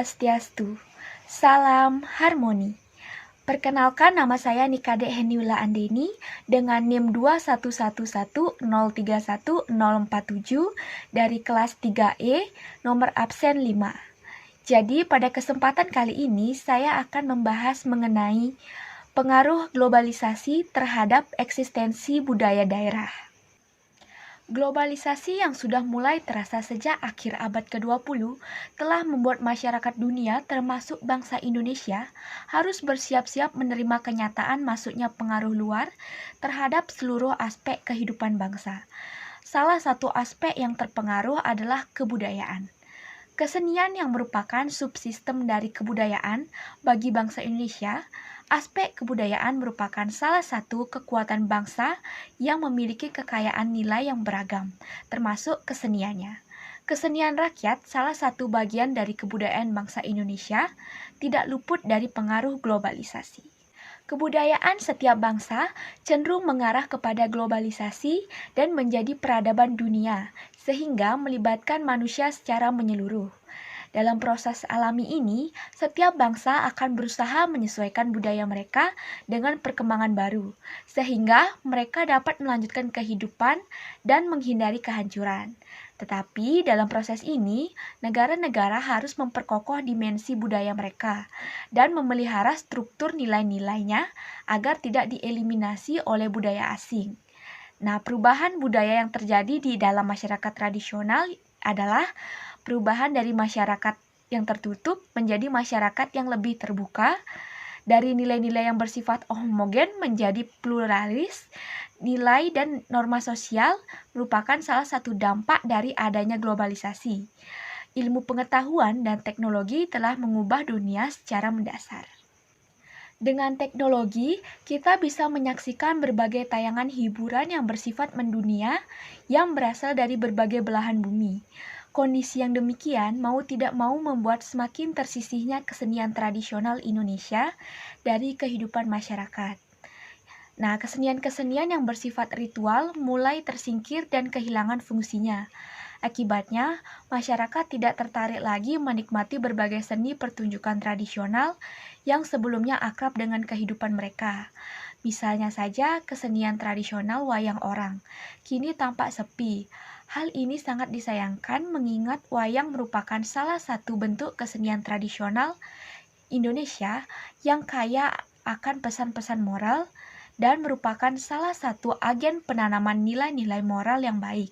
Swastiastu. Salam harmoni. Perkenalkan, nama saya Nikade Heniula Andeni dengan NIM 21110310047 dari kelas 3E, nomor absen 5. Jadi pada kesempatan kali ini saya akan membahas mengenai pengaruh globalisasi terhadap eksistensi budaya daerah. Globalisasi yang sudah mulai terasa sejak akhir abad ke-20 telah membuat masyarakat dunia termasuk bangsa Indonesia harus bersiap-siap menerima kenyataan masuknya pengaruh luar terhadap seluruh aspek kehidupan bangsa. Salah satu aspek yang terpengaruh adalah kebudayaan. Kesenian yang merupakan subsistem dari kebudayaan bagi bangsa Indonesia. Aspek kebudayaan merupakan salah satu kekuatan bangsa yang memiliki kekayaan nilai yang beragam, termasuk keseniannya. Kesenian rakyat, salah satu bagian dari kebudayaan bangsa Indonesia, tidak luput dari pengaruh globalisasi. Kebudayaan setiap bangsa cenderung mengarah kepada globalisasi dan menjadi peradaban dunia, sehingga melibatkan manusia secara menyeluruh. Dalam proses alami ini, setiap bangsa akan berusaha menyesuaikan budaya mereka dengan perkembangan baru, sehingga mereka dapat melanjutkan kehidupan dan menghindari kehancuran. Tetapi dalam proses ini, negara-negara harus memperkokoh dimensi budaya mereka dan memelihara struktur nilai-nilainya agar tidak dieliminasi oleh budaya asing. Nah, perubahan budaya yang terjadi di dalam masyarakat tradisional adalah perubahan dari masyarakat yang tertutup menjadi masyarakat yang lebih terbuka, dari nilai-nilai yang bersifat homogen menjadi pluralis. Nilai dan norma sosial merupakan salah satu dampak dari adanya globalisasi. Ilmu pengetahuan dan teknologi telah mengubah dunia secara mendasar. Dengan teknologi, kita bisa menyaksikan berbagai tayangan hiburan yang bersifat mendunia yang berasal dari berbagai belahan bumi. Kondisi yang demikian mau tidak mau membuat semakin tersisihnya kesenian tradisional Indonesia dari kehidupan masyarakat. Nah, kesenian-kesenian yang bersifat ritual mulai tersingkir dan kehilangan fungsinya. Akibatnya, masyarakat tidak tertarik lagi menikmati berbagai seni pertunjukan tradisional yang sebelumnya akrab dengan kehidupan mereka. Misalnya saja kesenian tradisional wayang orang, kini tampak sepi. Hal ini sangat disayangkan mengingat wayang merupakan salah satu bentuk kesenian tradisional Indonesia yang kaya akan pesan-pesan moral dan merupakan salah satu agen penanaman nilai-nilai moral yang baik.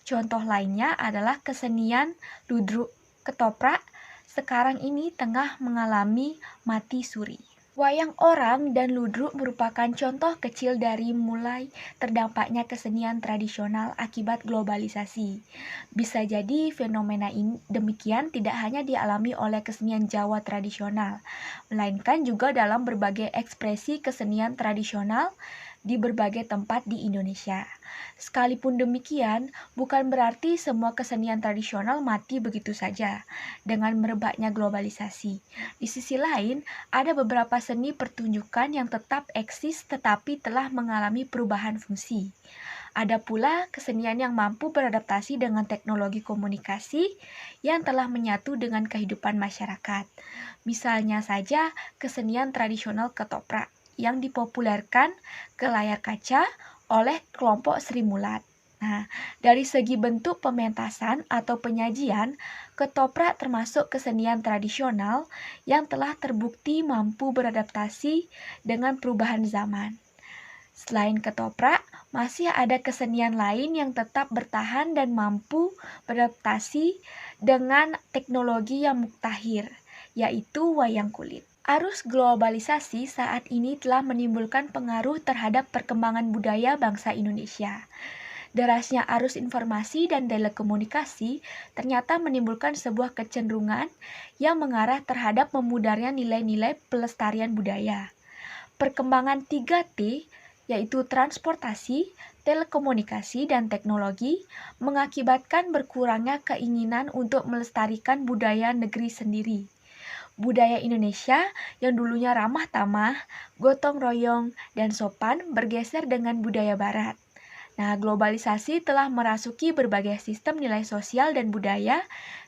Contoh lainnya adalah kesenian ludruk ketoprak sekarang ini tengah mengalami mati suri. Wayang orang dan ludruk merupakan contoh kecil dari mulai terdampaknya kesenian tradisional akibat globalisasi. Bisa jadi fenomena ini demikian tidak hanya dialami oleh kesenian Jawa tradisional, melainkan juga dalam berbagai ekspresi kesenian tradisional di berbagai tempat di Indonesia. Sekalipun demikian, bukan berarti semua kesenian tradisional mati begitu saja dengan merebaknya globalisasi. Di sisi lain, ada beberapa seni pertunjukan yang tetap eksis tetapi telah mengalami perubahan fungsi. Ada pula kesenian yang mampu beradaptasi dengan teknologi komunikasi yang telah menyatu dengan kehidupan masyarakat. Misalnya saja kesenian tradisional ketoprak yang dipopulerkan ke layar kaca oleh kelompok Sri Mulat. Nah, dari segi bentuk pementasan atau penyajian, ketoprak termasuk kesenian tradisional yang telah terbukti mampu beradaptasi dengan perubahan zaman. Selain ketoprak, masih ada kesenian lain yang tetap bertahan dan mampu beradaptasi dengan teknologi yang mutakhir, yaitu wayang kulit. Arus globalisasi saat ini telah menimbulkan pengaruh terhadap perkembangan budaya bangsa Indonesia. Derasnya arus informasi dan telekomunikasi ternyata menimbulkan sebuah kecenderungan yang mengarah terhadap memudarnya nilai-nilai pelestarian budaya. Perkembangan 3T, yaitu transportasi, telekomunikasi, dan teknologi, mengakibatkan berkurangnya keinginan untuk melestarikan budaya negeri sendiri. Budaya Indonesia yang dulunya ramah tamah, gotong royong, dan sopan bergeser dengan budaya Barat. Nah, globalisasi telah merasuki berbagai sistem nilai sosial dan budaya,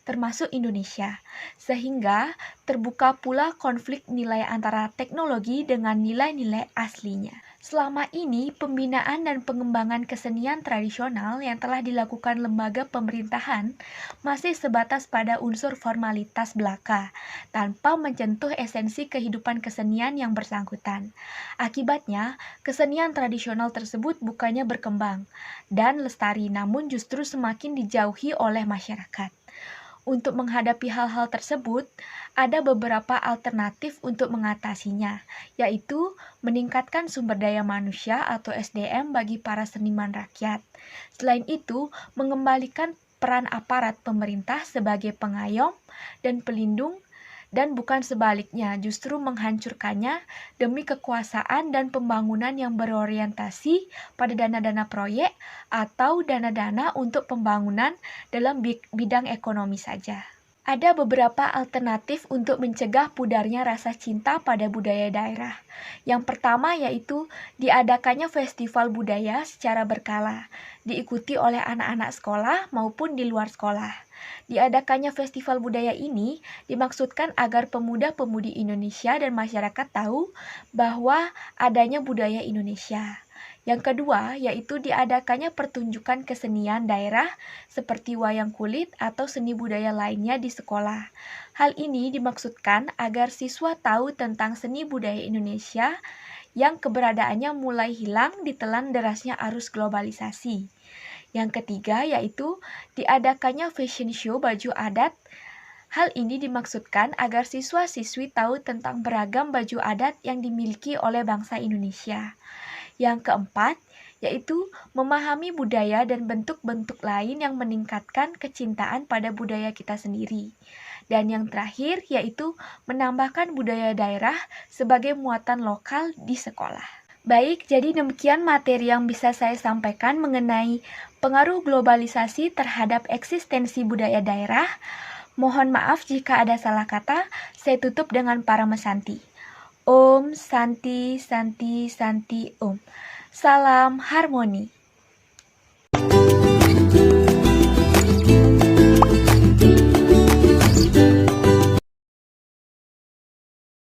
termasuk Indonesia, sehingga terbuka pula konflik nilai antara teknologi dengan nilai-nilai aslinya. Selama ini, pembinaan dan pengembangan kesenian tradisional yang telah dilakukan lembaga pemerintahan masih sebatas pada unsur formalitas belaka, tanpa menyentuh esensi kehidupan kesenian yang bersangkutan. Akibatnya, kesenian tradisional tersebut bukannya berkembang dan lestari, namun justru semakin dijauhi oleh masyarakat. Untuk menghadapi hal-hal tersebut, ada beberapa alternatif untuk mengatasinya, yaitu meningkatkan sumber daya manusia atau SDM bagi para seniman rakyat. Selain itu, mengembalikan peran aparat pemerintah sebagai pengayom dan pelindung dan bukan sebaliknya, justru menghancurkannya demi kekuasaan dan pembangunan yang berorientasi pada dana-dana proyek atau dana-dana untuk pembangunan dalam bidang ekonomi saja. Ada beberapa alternatif untuk mencegah pudarnya rasa cinta pada budaya daerah. Yang pertama yaitu diadakannya festival budaya secara berkala, diikuti oleh anak-anak sekolah maupun di luar sekolah. Diadakannya festival budaya ini dimaksudkan agar pemuda-pemudi Indonesia dan masyarakat tahu bahwa adanya budaya Indonesia. Yang kedua, yaitu diadakannya pertunjukan kesenian daerah seperti wayang kulit atau seni budaya lainnya di sekolah. Hal ini dimaksudkan agar siswa tahu tentang seni budaya Indonesia yang keberadaannya mulai hilang ditelan derasnya arus globalisasi. Yang ketiga, yaitu diadakannya fashion show baju adat. Hal ini dimaksudkan agar siswa-siswi tahu tentang beragam baju adat yang dimiliki oleh bangsa Indonesia. Yang keempat, yaitu memahami budaya dan bentuk-bentuk lain yang meningkatkan kecintaan pada budaya kita sendiri. Dan yang terakhir, yaitu menambahkan budaya daerah sebagai muatan lokal di sekolah. Baik, jadi demikian materi yang bisa saya sampaikan mengenai pengaruh globalisasi terhadap eksistensi budaya daerah. Mohon maaf jika ada salah kata, saya tutup dengan Paramesanti. Om Santi Santi Santi Om. Salam harmoni.